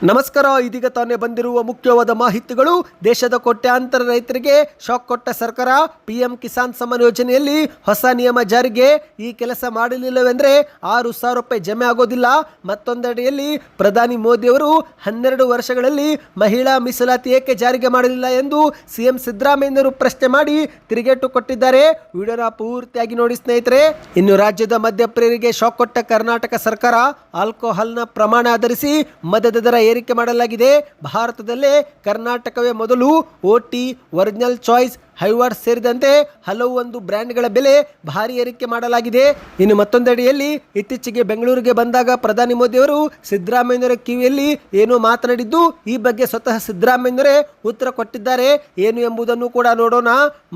ನಮಸ್ಕಾರ. ಇದೀಗ ತಾನೇ ಬಂದಿರುವ ಮುಖ್ಯವಾದ ಮಾಹಿತಿಗಳು. ದೇಶದ ಕೋಟ್ಯಾಂತರ ರೈತರಿಗೆ ಶಾಕ್ ಕೊಟ್ಟ ಸರ್ಕಾರ. ಪಿಎಂ ಕಿಸಾನ್ ಸಮ್ಮಾನ್ ಯೋಜನೆಯಲ್ಲಿ ಹೊಸ ನಿಯಮ ಜಾರಿಗೆ. ಈ ಕೆಲಸ ಮಾಡಲಿಲ್ಲವೆಂದರೆ 6,000 ರೂಪಾಯಿ ಜಮೆ ಆಗೋದಿಲ್ಲ. ಮತ್ತೊಂದೆಡೆಯಲ್ಲಿ ಪ್ರಧಾನಿ ಮೋದಿಯವರು 12 ವರ್ಷಗಳಲ್ಲಿ ಮಹಿಳಾ ಮೀಸಲಾತಿ ಏಕೆ ಜಾರಿಗೆ ಮಾಡಲಿಲ್ಲ ಎಂದು ಸಿಎಂ ಸಿದ್ದರಾಮಯ್ಯನವರು ಪ್ರಶ್ನೆ ಮಾಡಿ ತಿರುಗೇಟು ಕೊಟ್ಟಿದ್ದಾರೆ. ವಿಡಿಯೋನ ಪೂರ್ತಿಯಾಗಿ ನೋಡಿ ಸ್ನೇಹಿತರೆ. ಇನ್ನು ರಾಜ್ಯದ ಮದ್ಯಪ್ರಿಯರಿಗೆ ಶಾಕ್ ಕೊಟ್ಟ ಕರ್ನಾಟಕ ಸರ್ಕಾರ. ಆಲ್ಕೋಹಾಲ್ನ ಪ್ರಮಾಣ ಆಧರಿಸಿ ಮದ್ಯದ ದರ ಏರಿಕೆ ಮಾಡಲಾಗಿದೆ. ಭಾರತದಲ್ಲೇ ಕರ್ನಾಟಕವೇ ಮೊದಲು. ಓಟಿ, ಒರಿಜಿನಲ್ ಚಾಯ್ಸ್, ಹೈವಾರ್ಡ್ ಸೇರಿದಂತೆ ಹಲವು ಬ್ರ್ಯಾಂಡ್ಗಳ ಬೆಲೆ ಭಾರಿ ಏರಿಕೆ ಮಾಡಲಾಗಿದೆ. ಇನ್ನು ಮತ್ತೊಂದೆಡೆಯಲ್ಲಿ ಇತ್ತೀಚೆಗೆ ಬೆಂಗಳೂರಿಗೆ ಬಂದಾಗ ಪ್ರಧಾನಿ ಮೋದಿಯವರು ಸಿದ್ದರಾಮಯ್ಯನವರ ಕಿವಿಯಲ್ಲಿ ಏನೋ ಮಾತನಾಡಿದ್ದು, ಈ ಬಗ್ಗೆ ಸ್ವತಃ ಸಿದ್ದರಾಮಯ್ಯನವರೇ ಉತ್ತರ ಕೊಟ್ಟಿದ್ದಾರೆ. ಏನು ಎಂಬುದನ್ನು ಕೂಡ ನೋಡೋಣ.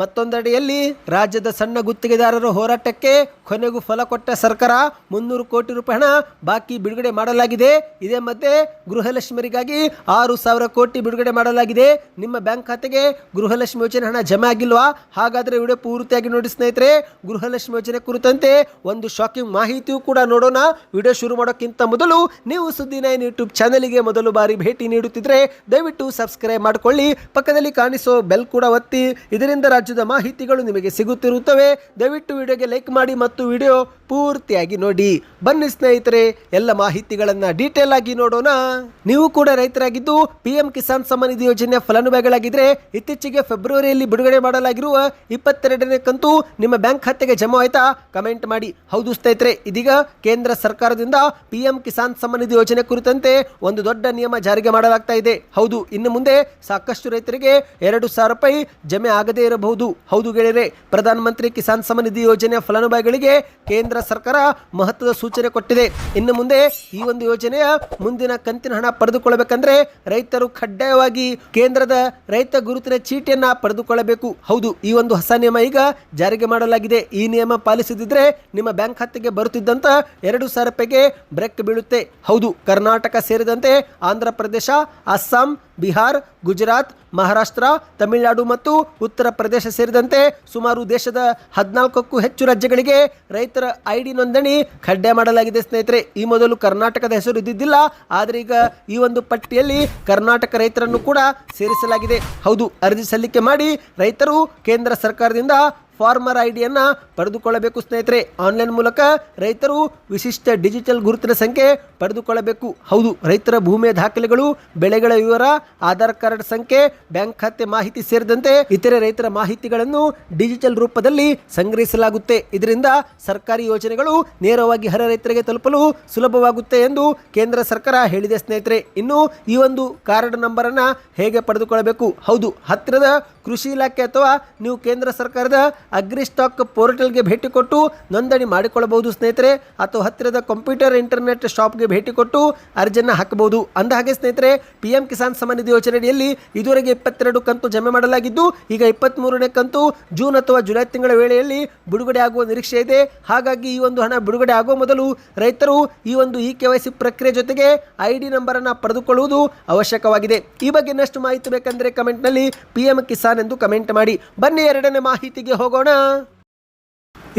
ಮತ್ತೊಂದೆಡೆಯಲ್ಲಿ ರಾಜ್ಯದ ಸಣ್ಣ ಗುತ್ತಿಗೆದಾರರ ಹೋರಾಟಕ್ಕೆ ಕೊನೆಗೂ ಫಲ ಕೊಟ್ಟ ಸರ್ಕಾರ. 300 ಕೋಟಿ ರೂಪಾಯಿ ಹಣ ಬಾಕಿ ಬಿಡುಗಡೆ ಮಾಡಲಾಗಿದೆ. ಇದೇ ಮಧ್ಯೆ ಗೃಹಲಕ್ಷ್ಮಿಯರಿಗಾಗಿ 6,000 ಕೋಟಿ ಬಿಡುಗಡೆ ಮಾಡಲಾಗಿದೆ. ನಿಮ್ಮ ಬ್ಯಾಂಕ್ ಖಾತೆಗೆ ಗೃಹಲಕ್ಷ್ಮಿ ಯೋಜನೆ ಹಣ ಜಮೆ ಆಗಿಲ್ವಾ? ಹಾಗಾದ್ರೆ ವಿಡಿಯೋ ಪೂರ್ತಿಯಾಗಿ ನೋಡಿ ಸ್ನೇಹಿತರೆ. ಗೃಹಲಕ್ಷ್ಮಿ ಯೋಜನೆ ಕುರಿತಂತೆ ಒಂದು ಶಾಕಿಂಗ್ ಮಾಹಿತಿಯೂ ಕೂಡ ನೋಡೋಣ. ವಿಡಿಯೋ ಶುರು ಮಾಡೋಕ್ಕಿಂತ ಮೊದಲು ನೀವು ಸುದ್ದಿ9 ಯೂಟ್ಯೂಬ್ ಚಾನೆಲ್ಗೆ ಮೊದಲು ಬಾರಿ ಭೇಟಿ ನೀಡುತ್ತಿದ್ರೆ ದಯವಿಟ್ಟು ಸಬ್ಸ್ಕ್ರೈಬ್ ಮಾಡಿಕೊಳ್ಳಿ. ಪಕ್ಕದಲ್ಲಿ ಕಾಣಿಸೋ ಬೆಲ್ ಕೂಡ ಒತ್ತಿ. ಇದರಿಂದ ರಾಜ್ಯದ ಮಾಹಿತಿಗಳು ನಿಮಗೆ ಸಿಗುತ್ತಿರುತ್ತವೆ. ದಯವಿಟ್ಟು ವಿಡಿಯೋಗೆ ಲೈಕ್ ಮಾಡಿ ಮತ್ತು ವಿಡಿಯೋ ಪೂರ್ತಿಯಾಗಿ ನೋಡಿ. ಬನ್ನಿ ಸ್ನೇಹಿತರೆ, ಎಲ್ಲ ಮಾಹಿತಿಗಳನ್ನು ಡೀಟೇಲ್ ಆಗಿ ನೋಡೋಣ. ನೀವು ಕೂಡ ರೈತರಾಗಿದ್ದು ಪಿಎಂ ಕಿಸಾನ್ ಸಮ್ಮಾನ್ ನಿಧಿ ಯೋಜನೆಯ ಫಲಾನುಭವಿಗಳಾಗಿದ್ದರೆ ಇತ್ತೀಚೆಗೆ ಫೆಬ್ರವರಿಯಲ್ಲಿ ಬಿಡುಗಡೆ ಮಾಡಲಾಗಿರುವ 22ನೇ ಕಂತು ನಿಮ್ಮ ಬ್ಯಾಂಕ್ ಖಾತೆಗೆ ಜಮಾ ಆಯ್ತಾ? ಕಮೆಂಟ್ ಮಾಡಿ. ಹೌದು ಸ್ನೇಹಿತರೆ, ಇದೀಗ ಕೇಂದ್ರ ಸರ್ಕಾರದಿಂದ ಪಿಎಂ ಕಿಸಾನ್ ಸಮ್ಮಾನ್ ನಿಧಿ ಯೋಜನೆ ಕುರಿತಂತೆ ಒಂದು ದೊಡ್ಡ ನಿಯಮ ಜಾರಿಗೆ ಮಾಡಲಾಗ್ತಾ ಇದೆ. ಹೌದು, ಇನ್ನು ಮುಂದೆ ಸಾಕಷ್ಟು ರೈತರಿಗೆ 2,000 ರೂಪಾಯಿ ಜಮೆ ಆಗದೇ ಇರಬಹುದು. ಹೌದು ಗೆಳೆಯರೆ, ಪ್ರಧಾನ ಮಂತ್ರಿ ಕಿಸಾನ್ ಸಮ್ಮಾನ್ ನಿಧಿ ಯೋಜನೆಯ ಫಲಾನುಭವಿಗಳಿಗೆ ಕೇಂದ್ರ ಸರ್ಕಾರ ಮಹತ್ವದ ಸೂಚನೆ ಕೊಟ್ಟಿದೆ. ಇನ್ನು ಮುಂದೆ ಈ ಯೋಜನೆಯ ಮುಂದಿನ ಕಂತಿನ ಹಣ ಪಡೆದುಕೊಳ್ಳಬೇಕಂದ್ರೆ ರೈತರು ಕಡ್ಡಾಯವಾಗಿ ಕೇಂದ್ರದ ರೈತ ಗುರುತಿನ ಚೀಟಿಯನ್ನ ಪಡೆದುಕೊಳ್ಳಬೇಕು. ಹೌದು, ಈ ಹೊಸ ನಿಯಮ ಈಗ ಜಾರಿಗೆ ಮಾಡಲಾಗಿದೆ. ಈ ನಿಯಮ ಪಾಲಿಸದಿದ್ರೆ ನಿಮ್ಮ ಬ್ಯಾಂಕ್ ಖಾತೆಗೆ ಬರುತ್ತಿದ್ದಂತ 2,000 ರೂಪಾಯಿಗೆ ಬ್ರೇಕ್ ಬೀಳುತ್ತೆ. ಹೌದು, ಕರ್ನಾಟಕ ಸೇರಿದಂತೆ ಆಂಧ್ರ ಪ್ರದೇಶ, ಅಸ್ಸಾಂ, ಬಿಹಾರ್, ಗುಜರಾತ್, ಮಹಾರಾಷ್ಟ್ರ, ತಮಿಳುನಾಡು ಮತ್ತು ಉತ್ತರ ಪ್ರದೇಶ ಸೇರಿದಂತೆ ಸುಮಾರು ದೇಶದ 14ಕ್ಕೂ ಹೆಚ್ಚು ರಾಜ್ಯಗಳಿಗೆ ರೈತರ ಐಡಿ ನೋಂದಣಿ ಕಡ್ಡಾಯ ಮಾಡಲಾಗಿದೆ. ಸ್ನೇಹಿತರೆ, ಈ ಮೊದಲು ಕರ್ನಾಟಕದ ಹೆಸರು ಇದ್ದಿದ್ದಿಲ್ಲ, ಆದರೆ ಈಗ ಈ ಪಟ್ಟಿಯಲ್ಲಿ ಕರ್ನಾಟಕ ರೈತರನ್ನು ಕೂಡ ಸೇರಿಸಲಾಗಿದೆ. ಹೌದು, ಅರ್ಜಿ ಸಲ್ಲಿಕೆ ಮಾಡಿ ರೈತರು ಕೇಂದ್ರ ಸರ್ಕಾರದಿಂದ ಫಾರ್ಮರ್ ಐಡಿಯನ್ನು ಪಡೆದುಕೊಳ್ಳಬೇಕು. ಸ್ನೇಹಿತರೆ, ಆನ್ಲೈನ್ ಮೂಲಕ ರೈತರು ವಿಶಿಷ್ಟ ಡಿಜಿಟಲ್ ಗುರುತಿನ ಸಂಖ್ಯೆ ಪಡೆದುಕೊಳ್ಳಬೇಕು. ಹೌದು, ರೈತರ ಭೂಮಿಯ ದಾಖಲೆಗಳು, ಬೆಳೆಗಳ ವಿವರ, ಆಧಾರ್ ಕಾರ್ಡ್ ಸಂಖ್ಯೆ, ಬ್ಯಾಂಕ್ ಖಾತೆ ಮಾಹಿತಿ ಸೇರಿದಂತೆ ಇತರೆ ರೈತರ ಮಾಹಿತಿಗಳನ್ನು ಡಿಜಿಟಲ್ ರೂಪದಲ್ಲಿ ಸಂಗ್ರಹಿಸಲಾಗುತ್ತೆ. ಇದರಿಂದ ಸರ್ಕಾರಿ ಯೋಜನೆಗಳು ನೇರವಾಗಿ ರೈತರಿಗೆ ತಲುಪಲು ಸುಲಭವಾಗುತ್ತೆ ಎಂದು ಕೇಂದ್ರ ಸರ್ಕಾರ ಹೇಳಿದೆ. ಸ್ನೇಹಿತರೆ, ಇನ್ನು ಈ ಕಾರ್ಡ್ ನಂಬರ್ ಅನ್ನ ಹೇಗೆ ಪಡೆದುಕೊಳ್ಳಬೇಕು? ಹೌದು, ಹತ್ತಿರದ ಕೃಷಿ ಇಲಾಖೆ ಅಥವಾ ನೀವು ಕೇಂದ್ರ ಸರ್ಕಾರದ ಅಗ್ರಿ ಸ್ಟಾಕ್ ಪೋರ್ಟಲ್ಗೆ ಭೇಟಿ ಕೊಟ್ಟು ನೋಂದಣಿ ಮಾಡಿಕೊಳ್ಳಬಹುದು ಸ್ನೇಹಿತರೆ. ಅಥವಾ ಹತ್ತಿರದ ಕಂಪ್ಯೂಟರ್ ಇಂಟರ್ನೆಟ್ ಶಾಪ್ಗೆ ಭೇಟಿ ಕೊಟ್ಟು ಅರ್ಜಿಯನ್ನು ಹಾಕಬಹುದು. ಅಂದಹಾಗೆ ಸ್ನೇಹಿತರೆ, ಪಿಎಂ ಕಿಸಾನ್ ಸಮ್ಮಾನ್ ನಿಧಿ ಯೋಜನೆಯಲ್ಲಿ ಇದುವರೆಗೆ 22 ಕಂತು ಜಮೆ ಮಾಡಲಾಗಿದ್ದು, ಈಗ 23ನೇ ಕಂತು ಜೂನ್ ಅಥವಾ ಜುಲೈ ತಿಂಗಳ ವೇಳೆಯಲ್ಲಿ ಬಿಡುಗಡೆ ಆಗುವ ನಿರೀಕ್ಷೆ ಇದೆ. ಹಾಗಾಗಿ ಈ ಹಣ ಬಿಡುಗಡೆ ಆಗುವ ಮೊದಲು ರೈತರು ಈ KYC ಪ್ರಕ್ರಿಯೆ ಜೊತೆಗೆ ಐಡಿ ನಂಬರ್ ಅನ್ನು ಪಡೆದುಕೊಳ್ಳುವುದು ಅವಶ್ಯಕವಾಗಿದೆ. ಈ ಬಗ್ಗೆ ಇನ್ನಷ್ಟು ಮಾಹಿತಿ ಬೇಕಂದ್ರೆ ಕಮೆಂಟ್ ನಲ್ಲಿ ಪಿಎಂ ಕಿಸಾನ್ ಎಂದು ಕಮೆಂಟ್ ಮಾಡಿ. ಬನ್ನಿ ಎರಡನೇ ಮಾಹಿತಿಗೆ ಹೋಗೋಣ.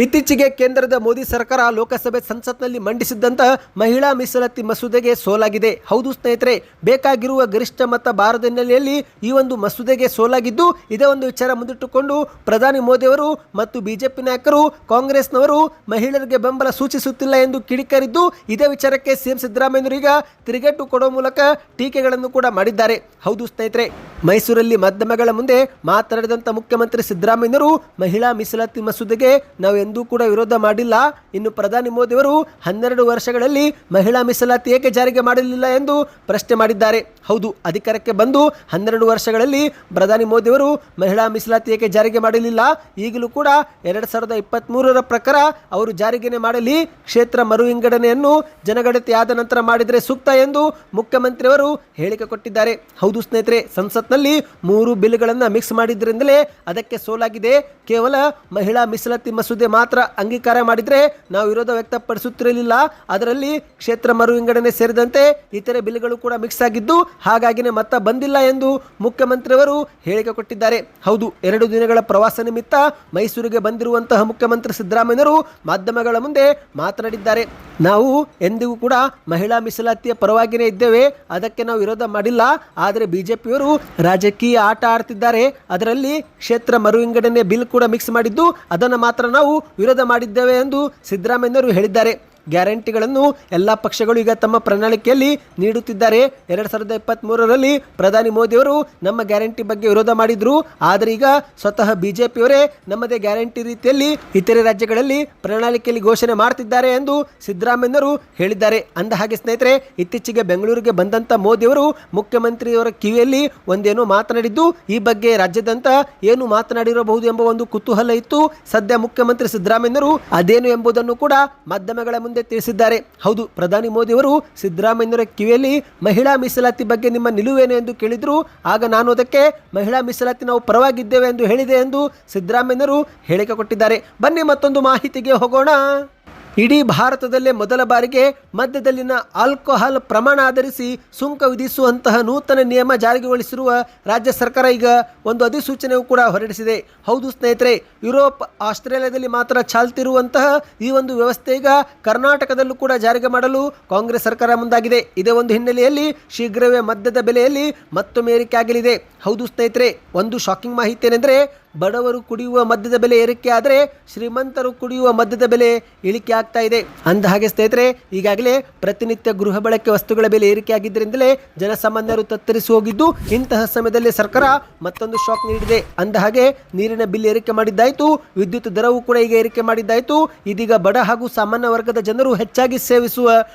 ಇತ್ತೀಚೆಗೆ ಕೇಂದ್ರದ ಮೋದಿ ಸರ್ಕಾರ ಲೋಕಸಭೆ ಸಂಸತ್ನಲ್ಲಿ ಮಂಡಿಸಿದ್ದಂತ ಮಹಿಳಾ ಮೀಸಲಾತಿ ಮಸೂದೆಗೆ ಸೋಲಾಗಿದೆ. ಹೌದು ಸ್ನೇಹಿತರೆ, ಬೇಕಾಗಿರುವ ಗರಿಷ್ಠ ಮತ ಬಾರದ ಹಿನ್ನೆಲೆಯಲ್ಲಿ ಈ ಮಸೂದೆಗೆ ಸೋಲಾಗಿದ್ದು, ಇದೇ ವಿಚಾರ ಮುಂದಿಟ್ಟುಕೊಂಡು ಪ್ರಧಾನಿ ಮೋದಿಯವರು ಮತ್ತು ಬಿಜೆಪಿ ನಾಯಕರು, ಕಾಂಗ್ರೆಸ್ನವರು ಮಹಿಳೆಯರಿಗೆ ಬೆಂಬಲ ಸೂಚಿಸುತ್ತಿಲ್ಲ ಎಂದು ಕಿಡಿಕಾರಿದ್ದು, ಇದೇ ವಿಚಾರಕ್ಕೆ ಸಿಎಂ ಸಿದ್ದರಾಮಯ್ಯನವರು ಈಗ ತಿರುಗೇಟು ಕೊಡುವ ಮೂಲಕ ಟೀಕೆಗಳನ್ನು ಕೂಡ ಮಾಡಿದ್ದಾರೆ. ಹೌದು ಸ್ನೇಹಿತರೆ, ಮೈಸೂರಲ್ಲಿ ಮಾಧ್ಯಮಗಳ ಮುಂದೆ ಮಾತನಾಡಿದಂತ ಮುಖ್ಯಮಂತ್ರಿ ಸಿದ್ದರಾಮಯ್ಯನವರು ಮಹಿಳಾ ಮೀಸಲಾತಿ ಮಸೂದೆಗೆ ನಾವು ಎಂದೂ ಕೂಡ ವಿರೋಧ ಮಾಡಿಲ್ಲ. ಇನ್ನು ಪ್ರಧಾನಿ ಮೋದಿಯವರು 12 ವರ್ಷಗಳಲ್ಲಿ ಮಹಿಳಾ ಮೀಸಲಾತಿ ಏಕೆ ಜಾರಿಗೆ ಮಾಡಲಿಲ್ಲ ಎಂದು ಪ್ರಶ್ನೆ ಮಾಡಿದ್ದಾರೆ. ಹೌದು, ಅಧಿಕಾರಕ್ಕೆ ಬಂದು 12 ವರ್ಷಗಳಲ್ಲಿ ಪ್ರಧಾನಿ ಮೋದಿಯವರು ಮಹಿಳಾ ಮೀಸಲಾತಿ ಏಕೆ ಜಾರಿಗೆ ಮಾಡಲಿಲ್ಲ? ಈಗಲೂ ಕೂಡ 2023ರ ಪ್ರಕಾರ ಅವರು ಜಾರಿಗೆನೆ ಮಾಡಲಿ. ಕ್ಷೇತ್ರ ಮರು ವಿಂಗಡಣೆಯನ್ನು ಜನಗಣತಿ ಆದ ನಂತರ ಮಾಡಿದರೆ ಸೂಕ್ತ ಎಂದು ಮುಖ್ಯಮಂತ್ರಿಯವರು ಹೇಳಿಕೆ ಕೊಟ್ಟಿದ್ದಾರೆ. ಹೌದು ಸ್ನೇಹಿತರೆ, ಸಂಸತ್ನಲ್ಲಿ 3 ಬಿಲ್ಗಳನ್ನು ಮಿಕ್ಸ್ ಮಾಡಿದ್ರಿಂದಲೇ ಅದಕ್ಕೆ ಸೋಲಾಗಿದೆ. ಕೇವಲ ಮಹಿಳಾ ಮೀಸಲಾತಿ ಮಸೂದೆ ಮಾತ್ರ ಅಂಗೀಕಾರ ಮಾಡಿದ್ರೆ ನಾವು ವಿರೋಧ ವ್ಯಕ್ತಪಡಿಸುತ್ತಿರಲಿಲ್ಲ. ಅದರಲ್ಲಿ ಕ್ಷೇತ್ರ ಮರು ವಿಂಗಡಣೆ ಸೇರಿದಂತೆ ಇತರೆ ಬಿಲ್ಗಳು ಕೂಡ ಮಿಕ್ಸ್ ಆಗಿದ್ದು ಹಾಗಾಗಿನೇ ಮತ ಬಂದಿಲ್ಲ ಎಂದು ಮುಖ್ಯಮಂತ್ರಿಯವರು ಹೇಳಿಕೆ ಕೊಟ್ಟಿದ್ದಾರೆ. ಹೌದು, 2 ದಿನಗಳ ಪ್ರವಾಸ ನಿಮಿತ್ತ ಮೈಸೂರಿಗೆ ಬಂದಿರುವಂತಹ ಮುಖ್ಯಮಂತ್ರಿ ಸಿದ್ದರಾಮಯ್ಯರು ಮಾಧ್ಯಮಗಳ ಮುಂದೆ ಮಾತನಾಡಿದ್ದಾರೆ. ನಾವು ಎಂದಿಗೂ ಕೂಡ ಮಹಿಳಾ ಮೀಸಲಾತಿಯ ಪರವಾಗಿಯೇ ಇದ್ದೇವೆ, ಅದಕ್ಕೆ ನಾವು ವಿರೋಧ ಮಾಡಿಲ್ಲ. ಆದರೆ ಬಿಜೆಪಿಯವರು ರಾಜಕೀಯ ಆಟ ಆಡ್ತಿದ್ದಾರೆ, ಅದರಲ್ಲಿ ಕ್ಷೇತ್ರ ಮರು ವಿಂಗಡಣೆ ಬಿಲ್ ಕೂಡ ಮಿಕ್ಸ್ ಮಾಡಿದ್ದು, ಅದನ್ನು ಮಾತ್ರ ನಾವು ವಿರೋಧ ಮಾಡಿದ್ದೇವೆ ಎಂದು ಸಿದ್ದರಾಮಯ್ಯರು ಹೇಳಿದ್ದಾರೆ. ಗ್ಯಾರಂಟಿಗಳನ್ನು ಎಲ್ಲ ಪಕ್ಷಗಳು ಈಗ ತಮ್ಮ ಪ್ರಣಾಳಿಕೆಯಲ್ಲಿ ನೀಡುತ್ತಿದ್ದಾರೆ. 2023ರಲ್ಲಿ ಪ್ರಧಾನಿ ಮೋದಿಯವರು ನಮ್ಮ ಗ್ಯಾರಂಟಿ ಬಗ್ಗೆ ವಿರೋಧ ಮಾಡಿದ್ರು, ಆದರೆ ಈಗ ಸ್ವತಃ ಬಿಜೆಪಿಯವರೇ ನಮ್ಮದೇ ಗ್ಯಾರಂಟಿ ರೀತಿಯಲ್ಲಿ ಇತರೆ ರಾಜ್ಯಗಳಲ್ಲಿ ಪ್ರಣಾಳಿಕೆಯಲ್ಲಿ ಘೋಷಣೆ ಮಾಡ್ತಿದ್ದಾರೆ ಎಂದು ಸಿದ್ದರಾಮಯ್ಯರು ಹೇಳಿದ್ದಾರೆ. ಅಂದಹಾಗೆ ಸ್ನೇಹಿತರೆ, ಇತ್ತೀಚೆಗೆ ಬೆಂಗಳೂರಿಗೆ ಬಂದಂಥ ಮೋದಿಯವರು ಮುಖ್ಯಮಂತ್ರಿಯವರ ಕಿವಿಯಲ್ಲಿ ಒಂದೇನೋ ಮಾತನಾಡಿದ್ದು, ಈ ಬಗ್ಗೆ ರಾಜ್ಯದಂತ ಏನು ಮಾತನಾಡಿರಬಹುದು ಎಂಬ ಒಂದು ಕುತೂಹಲ ಇತ್ತು. ಸದ್ಯ ಮುಖ್ಯಮಂತ್ರಿ ಸಿದ್ದರಾಮಯ್ಯರು ಅದೇನು ಎಂಬುದನ್ನು ಕೂಡ ಮಾಧ್ಯಮಗಳ ಮುಂದೆ ತಿಳಿಸಿದ್ದಾರೆ. ಹೌದು, ಪ್ರಧಾನಿ ಮೋದಿಯವರು ಸಿದ್ದರಾಮಯ್ಯರ ಕಿವಿಯಲ್ಲಿ ಮಹಿಳಾ ಮೀಸಲಾತಿ ಬಗ್ಗೆ ನಿಮ್ಮ ನಿಲುವೇನು ಎಂದು ಕೇಳಿದ್ರು. ಆಗ ನಾನು ಅದಕ್ಕೆ ಮಹಿಳಾ ಮೀಸಲಾತಿ ನಾವು ಪರವಾಗಿದ್ದೇವೆ ಎಂದು ಹೇಳಿದೆ ಎಂದು ಸಿದ್ದರಾಮಯ್ಯರು ಹೇಳಿಕೆ ಕೊಟ್ಟಿದ್ದಾರೆ. ಬನ್ನಿ ಮತ್ತೊಂದು ಮಾಹಿತಿಗೆ ಹೋಗೋಣ. ಇಡೀ ಭಾರತದಲ್ಲೇ ಮೊದಲ ಬಾರಿಗೆ ಮದ್ಯದಲ್ಲಿನ ಆಲ್ಕೋಹಾಲ್ ಪ್ರಮಾಣ ಆಧರಿಸಿ ಸುಂಕ ವಿಧಿಸುವಂತಹ ನೂತನ ನಿಯಮ ಜಾರಿಗೊಳಿಸಿರುವ ರಾಜ್ಯ ಸರ್ಕಾರ ಈಗ ಒಂದು ಅಧಿಸೂಚನೆಯೂ ಕೂಡ ಹೊರಡಿಸಿದೆ. ಹೌದು ಸ್ನೇಹಿತರೆ, ಯುರೋಪ್, ಆಸ್ಟ್ರೇಲಿಯಾದಲ್ಲಿ ಮಾತ್ರ ಚಾಲ್ತಿರುವಂತಹ ಈ ಒಂದು ವ್ಯವಸ್ಥೆ ಈಗ ಕರ್ನಾಟಕದಲ್ಲೂ ಕೂಡ ಜಾರಿಗೆ ಮಾಡಲು ಕಾಂಗ್ರೆಸ್ ಸರ್ಕಾರ ಮುಂದಾಗಿದೆ. ಇದೇ ಒಂದು ಹಿನ್ನೆಲೆಯಲ್ಲಿ ಶೀಘ್ರವೇ ಮದ್ಯದ ಬೆಲೆಯಲ್ಲಿ ಮತ್ತೊಮ್ಮೆ ಏರಿಕೆ ಆಗಲಿದೆ. ಹೌದು ಸ್ನೇಹಿತರೆ, ಒಂದು ಶಾಕಿಂಗ್ ಮಾಹಿತಿ ಏನೆಂದರೆ, ಬಡವರು ಕುಡಿಯುವ ಮದ್ಯದ ಬೆಲೆ ಏರಿಕೆ ಆದರೆ ಶ್ರೀಮಂತರು ಕುಡಿಯುವ ಮದ್ಯದ ಬೆಲೆ ಇಳಿಕೆ ಆಗ್ತಾ ಇದೆ. ಅಂದಹಾಗೆ ಸ್ನೇಹಿತರೆ, ಈಗಾಗಲೇ ಪ್ರತಿನಿತ್ಯ ಗೃಹ ಬಳಕೆ ವಸ್ತುಗಳ ಬೆಲೆ ಏರಿಕೆ ಆಗಿದ್ದರಿಂದಲೇ ಜನಸಾಮಾನ್ಯರು ತತ್ತರಿಸಿ ಹೋಗಿದ್ದು, ಇಂತಹ ಸಮಯದಲ್ಲಿ ಸರ್ಕಾರ ಮತ್ತೊಂದು ಶಾಕ್ ನೀಡಿದೆ. ಅಂದಹಾಗೆ ನೀರಿನ ಬಿಲ್ ಏರಿಕೆ ಮಾಡಿದ್ದಾಯಿತು, ವಿದ್ಯುತ್ ದರವೂ ಕೂಡ ಈಗ ಏರಿಕೆ ಮಾಡಿದ್ದಾಯಿತು. ಇದೀಗ ಬಡ ಹಾಗೂ ಸಾಮಾನ್ಯ ವರ್ಗದ ಜನರು ಹೆಚ್ಚಾಗಿ ಸೇವಿಸುವ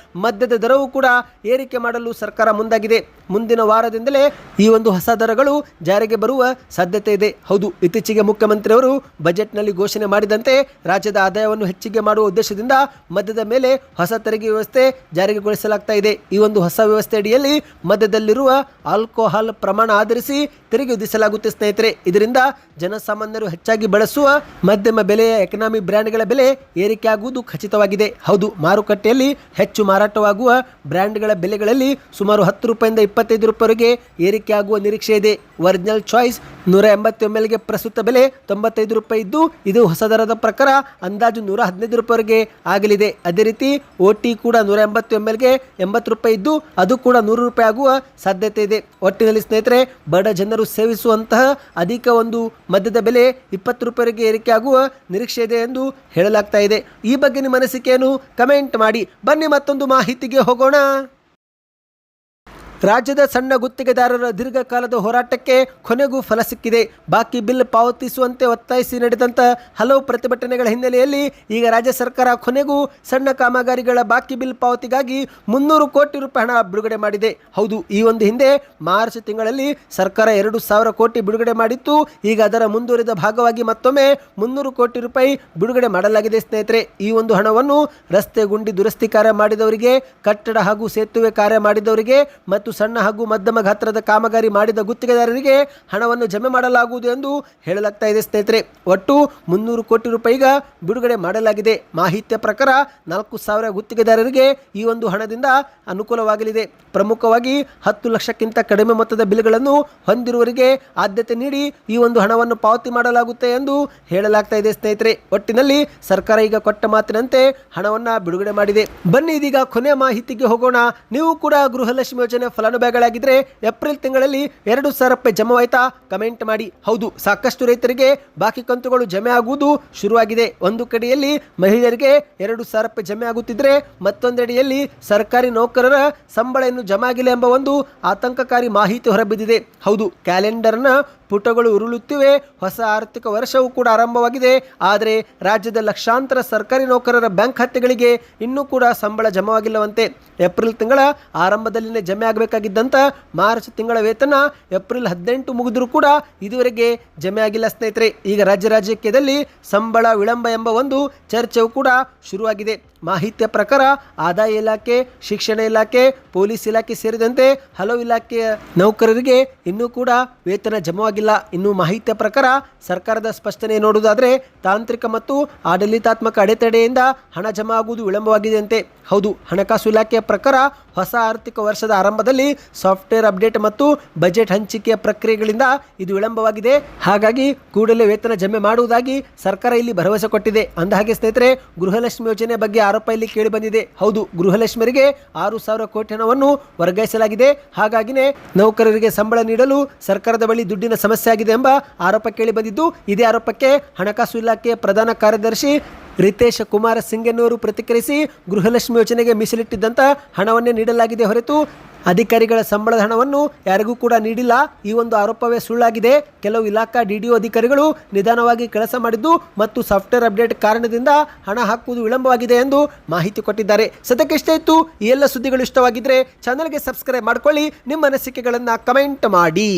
ಮದ್ಯದ ದರವೂ ಕೂಡ ಏರಿಕೆ ಮಾಡಲು ಸರ್ಕಾರ ಮುಂದಾಗಿದೆ. ಮುಂದಿನ ವಾರದಿಂದಲೇ ಈ ಒಂದು ಹೊಸ ದರಗಳು ಜಾರಿಗೆ ಬರುವ ಸಾಧ್ಯತೆ ಇದೆ. ಹೌದು, ಇತ್ತೀಚೆಗೆ ಮುಖ್ಯಮಂತ್ರಿಯವರು ಬಜೆಟ್ನಲ್ಲಿ ಘೋಷಣೆ ಮಾಡಿದಂತೆ ರಾಜ್ಯದ ಆದಾಯವನ್ನು ಹೆಚ್ಚಿಗೆ ಮಾಡುವ ಉದ್ದೇಶದಿಂದ ಮದ್ಯದ ಮೇಲೆ ಹೊಸ ತೆರಿಗೆ ವ್ಯವಸ್ಥೆ ಜಾರಿಗೊಳಿಸಲಾಗ್ತಾ ಇದೆ. ಈ ಒಂದು ಹೊಸ ವ್ಯವಸ್ಥೆ ಅಡಿಯಲ್ಲಿ ಮದ್ಯದಲ್ಲಿರುವ ಆಲ್ಕೋಹಾಲ್ ಪ್ರಮಾಣ ಆಧರಿಸಿ ತೆರಿಗೆ ವಿಧಿಸಲಾಗುತ್ತೆ ಸ್ನೇಹಿತರೆ. ಇದರಿಂದ ಜನಸಾಮಾನ್ಯರು ಹೆಚ್ಚಾಗಿ ಬಳಸುವ ಮಧ್ಯಮ ಬೆಲೆಯ ಎಕನಾಮಿ ಬ್ರ್ಯಾಂಡ್ಗಳ ಬೆಲೆ ಏರಿಕೆ ಆಗುವುದು ಖಚಿತವಾಗಿದೆ. ಹೌದು, ಮಾರುಕಟ್ಟೆಯಲ್ಲಿ ಹೆಚ್ಚು ಮಾರಾಟವಾಗುವ ಬ್ರ್ಯಾಂಡ್ಗಳ ಬೆಲೆಗಳಲ್ಲಿ ಸುಮಾರು 10 ರೂಪಾಯಿಂದ 25 ರೂಪಾಯಿವರೆಗೆ ಏರಿಕೆ ಆಗುವ ನಿರೀಕ್ಷೆ ಇದೆ. ಒರಿಜಿನಲ್ ಚಾಯ್ಸ್ 180 ml ಗೆ ಪ್ರಸ್ತುತ ಬೆಲೆ 95 ರೂಪಾಯಿ ಇದ್ದು, ಇದು ಹೊಸ ದರದ ಪ್ರಕಾರ ಅಂದಾಜು 115 ರೂಪಾಯಿವರೆಗೆ ಆಗಲಿದೆ. ಅದೇ ರೀತಿ ಓಟಿ ಕೂಡ 180 ml ಗೆ 80 ರೂಪಾಯಿ ಇದ್ದು, ಅದು ಕೂಡ 100 ರೂಪಾಯಿ ಆಗುವ ಸಾಧ್ಯತೆ ಇದೆ. ಒಟ್ಟಿನಲ್ಲಿ ಸ್ನೇಹಿತರೆ, ಬಡ ಜನರು ಸೇವಿಸುವಂತಹ ಅಧಿಕ ಒಂದು ಮದ್ಯದ ಬೆಲೆ 20 ರೂಪಾಯಿವರೆಗೆ ಏರಿಕೆ ಆಗುವ ನಿರೀಕ್ಷೆ ಇದೆ ಎಂದು ಹೇಳಲಾಗ್ತಾ ಇದೆ. ಈ ಬಗ್ಗೆ ನಿಮ್ಮ ಅನಿಸಿಕೆಯನ್ನು ಕಮೆಂಟ್ ಮಾಡಿ. ಬನ್ನಿ ಮತ್ತೊಂದು ಮಾಹಿತಿಗೆ ಹೋಗೋಣ. ರಾಜ್ಯದ ಸಣ್ಣ ಗುತ್ತಿಗೆದಾರರ ದೀರ್ಘಕಾಲದ ಹೋರಾಟಕ್ಕೆ ಕೊನೆಗೂ ಫಲ ಸಿಕ್ಕಿದೆ. ಬಾಕಿ ಬಿಲ್ ಪಾವತಿಸುವಂತೆ ಒತ್ತಾಯಿಸಿ ನಡೆದಂಥ ಹಲವು ಪ್ರತಿಭಟನೆಗಳ ಹಿನ್ನೆಲೆಯಲ್ಲಿ ಈಗ ರಾಜ್ಯ ಸರ್ಕಾರ ಕೊನೆಗೂ ಸಣ್ಣ ಕಾಮಗಾರಿಗಳ ಬಾಕಿ ಬಿಲ್ ಪಾವತಿಗಾಗಿ 300 ಕೋಟಿ ರೂಪಾಯಿ ಹಣ ಬಿಡುಗಡೆ ಮಾಡಿದೆ. ಹೌದು, ಈ ಒಂದು ಹಿಂದೆ ಮಾರ್ಚ್ ತಿಂಗಳಲ್ಲಿ ಸರ್ಕಾರ 2,000 ಕೋಟಿ ಬಿಡುಗಡೆ ಮಾಡಿತ್ತು. ಈಗ ಅದರ ಮುಂದುವರಿದ ಭಾಗವಾಗಿ ಮತ್ತೊಮ್ಮೆ 300 ಕೋಟಿ ರೂಪಾಯಿ ಬಿಡುಗಡೆ ಮಾಡಲಾಗಿದೆ ಸ್ನೇಹಿತರೆ. ಈ ಒಂದು ಹಣವನ್ನು ರಸ್ತೆ ಗುಂಡಿ ದುರಸ್ತಿ ಕಾರ್ಯ ಮಾಡಿದವರಿಗೆ, ಕಟ್ಟಡ ಹಾಗೂ ಸೇತುವೆ ಕಾರ್ಯ ಮಾಡಿದವರಿಗೆ ಮತ್ತು ಸಣ್ಣ ಹಾಗೂ ಮಧ್ಯಮ ಗಾತ್ರದ ಕಾಮಗಾರಿ ಮಾಡಿದ ಗುತ್ತಿಗೆದಾರರಿಗೆ ಹಣವನ್ನು ಜಮೆ ಮಾಡಲಾಗುವುದು ಎಂದು ಹೇಳಲಾಗ್ತಾ ಇದೆ ಸ್ನೇಹಿತರೆ. ಒಟ್ಟು 300 ಕೋಟಿ ರೂಪಾಯಿ ಈಗ ಬಿಡುಗಡೆ ಮಾಡಲಾಗಿದೆ. ಮಾಹಿತಿಯ ಪ್ರಕಾರ 4,000 ಗುತ್ತಿಗೆದಾರರಿಗೆ ಈ ಒಂದು ಹಣದಿಂದ ಅನುಕೂಲವಾಗಲಿದೆ. ಪ್ರಮುಖವಾಗಿ 10 ಲಕ್ಷಕ್ಕಿಂತ ಕಡಿಮೆ ಮೊತ್ತದ ಬಿಲ್ಗಳನ್ನು ಹೊಂದಿರುವವರಿಗೆ ಆದ್ಯತೆ ನೀಡಿ ಈ ಒಂದು ಹಣವನ್ನು ಪಾವತಿ ಮಾಡಲಾಗುತ್ತೆ ಎಂದು ಹೇಳಲಾಗ್ತಾ ಇದೆ ಸ್ನೇಹಿತರೆ. ಒಟ್ಟಿನಲ್ಲಿ ಸರ್ಕಾರ ಈಗ ಕೊಟ್ಟ ಮಾತಿನಂತೆ ಹಣವನ್ನು ಬಿಡುಗಡೆ ಮಾಡಿದೆ. ಬನ್ನಿ ಇದೀಗ ಕೊನೆಯ ಮಾಹಿತಿಗೆ ಹೋಗೋಣ. ನೀವು ಕೂಡ ಗೃಹಲಕ್ಷ್ಮಿ ಯೋಜನೆ ಫಲಾನುಭವಿಗಳಾಗಿದ್ದರೆ ಏಪ್ರಿಲ್ ತಿಂಗಳಲ್ಲಿ 2,000 ರೂಪಾಯಿ ಜಮಾವಾಯ್ತಾ? ಕಮೆಂಟ್ ಮಾಡಿ. ಹೌದು, ಸಾಕಷ್ಟು ರೈತರಿಗೆ ಬಾಕಿ ಕಂತುಗಳು ಜಮೆ ಆಗುವುದು ಶುರುವಾಗಿದೆ. ಒಂದು ಕಡೆಯಲ್ಲಿ ಮಹಿಳೆಯರಿಗೆ 2,000 ರೂಪಾಯಿ ಜಮೆ ಆಗುತ್ತಿದ್ರೆ, ಮತ್ತೊಂದೆಡೆಯಲ್ಲಿ ಸರ್ಕಾರಿ ನೌಕರರ ಸಂಬಳ ಇನ್ನು ಜಮಾ ಆಗಿಲ್ಲ ಎಂಬ ಒಂದು ಆತಂಕಕಾರಿ ಮಾಹಿತಿ ಹೊರಬಿದ್ದಿದೆ. ಹೌದು, ಕ್ಯಾಲೆಂಡರ್ನ ಪುಟಗಳು ಉರುಳುತ್ತಿವೆ. ಹೊಸ ಆರ್ಥಿಕ ವರ್ಷವೂ ಕೂಡ ಆರಂಭವಾಗಿದೆ. ಆದರೆ ರಾಜ್ಯದ ಲಕ್ಷಾಂತರ ಸರ್ಕಾರಿ ನೌಕರರ ಬ್ಯಾಂಕ್ ಖಾತೆಗಳಿಗೆ ಇನ್ನೂ ಕೂಡ ಸಂಬಳ ಜಮಾವಾಗಿಲ್ಲವಂತೆ. ಏಪ್ರಿಲ್ ತಿಂಗಳ ಆರಂಭದಲ್ಲಿನೇ ಜಮೆ ಆಗಬೇಕಾಗಿದ್ದಂಥ ಮಾರ್ಚ್ ತಿಂಗಳ ವೇತನ ಏಪ್ರಿಲ್ 18 ಮುಗಿದರೂ ಕೂಡ ಇದುವರೆಗೆ ಜಮೆ ಆಗಿಲ್ಲ ಸ್ನೇಹಿತರೆ. ಈಗ ರಾಜ್ಯದಲ್ಲಿ ಸಂಬಳ ವಿಳಂಬ ಎಂಬ ಒಂದು ಚರ್ಚೆಯೂ ಕೂಡ ಶುರುವಾಗಿದೆ. ಮಾಹಿತಿಯ ಪ್ರಕಾರ ಆದಾಯ ಇಲಾಖೆ, ಶಿಕ್ಷಣ ಇಲಾಖೆ, ಪೊಲೀಸ್ ಇಲಾಖೆ ಸೇರಿದಂತೆ ಹಲವು ಇಲಾಖೆಯ ನೌಕರರಿಗೆ ಇನ್ನೂ ಕೂಡ ವೇತನ ಜಮಾವಾಗಿಲ್ಲ. ಇನ್ನು ಮಾಹಿತಿಯ ಪ್ರಕಾರ ಸರ್ಕಾರದ ಸ್ಪಷ್ಟನೆ ನೋಡುವುದಾದರೆ ತಾಂತ್ರಿಕ ಮತ್ತು ಆಡಳಿತಾತ್ಮಕ ಅಡೆತಡೆಯಿಂದ ಹಣ ಜಮಾ ಆಗುವುದು ವಿಳಂಬವಾಗಿದೆ ಅಂತೆ. ಹೌದು, ಹಣಕಾಸು ಇಲಾಖೆಯ ಪ್ರಕಾರ ಹೊಸ ಆರ್ಥಿಕ ವರ್ಷದ ಆರಂಭದಲ್ಲಿ ಸಾಫ್ಟ್ವೇರ್ ಅಪ್ಡೇಟ್ ಮತ್ತು ಬಜೆಟ್ ಹಂಚಿಕೆಯ ಪ್ರಕ್ರಿಯೆಗಳಿಂದ ಇದು ವಿಳಂಬವಾಗಿದೆ. ಹಾಗಾಗಿ ಕೂಡಲೇ ವೇತನ ಜಮೆ ಮಾಡುವುದಾಗಿ ಸರ್ಕಾರ ಇಲ್ಲಿ ಭರವಸೆ ಕೊಟ್ಟಿದೆ. ಅಂದಹಾಗೆ ಸ್ನೇಹಿತರೆ, ಗೃಹಲಕ್ಷ್ಮಿ ಯೋಜನೆ ಬಗ್ಗೆ ಆರೋಪ ಇಲ್ಲಿ ಕೇಳಿ ಬಂದಿದೆ. ಹೌದು, ಗೃಹಲಕ್ಷ್ಮಿಯರಿಗೆ 6,000 ಕೋಟಿ ಹಣವನ್ನು ವರ್ಗಾಯಿಸಲಾಗಿದೆ. ಹಾಗಾಗಿನೇ ನೌಕರರಿಗೆ ಸಂಬಳ ನೀಡಲು ಸರ್ಕಾರದ ಬಳಿ ದುಡ್ಡಿನ ಸಮಸ್ಯೆ ಆಗಿದೆ ಎಂಬ ಆರೋಪ ಕೇಳಿ ಬಂದಿದ್ದು, ಇದೇ ಆರೋಪಕ್ಕೆ ಹಣಕಾಸು ಇಲಾಖೆಯ ಪ್ರಧಾನ ಕಾರ್ಯದರ್ಶಿ ರಿತೇಶ್ ಕುಮಾರ್ ಸಿಂಗ್ ಎನ್ನುವರು ಪ್ರತಿಕ್ರಿಯಿಸಿ, ಗೃಹಲಕ್ಷ್ಮಿ ಯೋಜನೆಗೆ ಮೀಸಲಿಟ್ಟಿದ್ದಂಥ ಹಣವನ್ನೇ ನೀಡಲಾಗಿದೆ ಹೊರತು ಅಧಿಕಾರಿಗಳ ಸಂಬಳದ ಹಣವನ್ನು ಯಾರಿಗೂ ಕೂಡ ನೀಡಿಲ್ಲ. ಈ ಒಂದು ಆರೋಪವೇ ಸುಳ್ಳಾಗಿದೆ. ಕೆಲವು ಇಲಾಖಾ ಡಿಡಿಒ ಅಧಿಕಾರಿಗಳು ನಿಧಾನವಾಗಿ ಕೆಲಸ ಮಾಡಿದ್ದು ಮತ್ತು ಸಾಫ್ಟ್ವೇರ್ ಅಪ್ಡೇಟ್ ಕಾರಣದಿಂದ ಹಣ ಹಾಕುವುದು ವಿಳಂಬವಾಗಿದೆ ಎಂದು ಮಾಹಿತಿ ಕೊಟ್ಟಿದ್ದಾರೆ. ಸದ್ಯಕ್ಕೆ ಇಷ್ಟ ಇತ್ತು. ಈ ಎಲ್ಲ ಸುದ್ದಿಗಳು ಇಷ್ಟವಾಗಿದ್ದರೆ ಚಾನಲ್ಗೆ ಸಬ್ಸ್ಕ್ರೈಬ್ ಮಾಡಿಕೊಳ್ಳಿ. ನಿಮ್ಮ ಅನಿಸಿಕೆಗಳನ್ನು ಕಮೆಂಟ್ ಮಾಡಿ.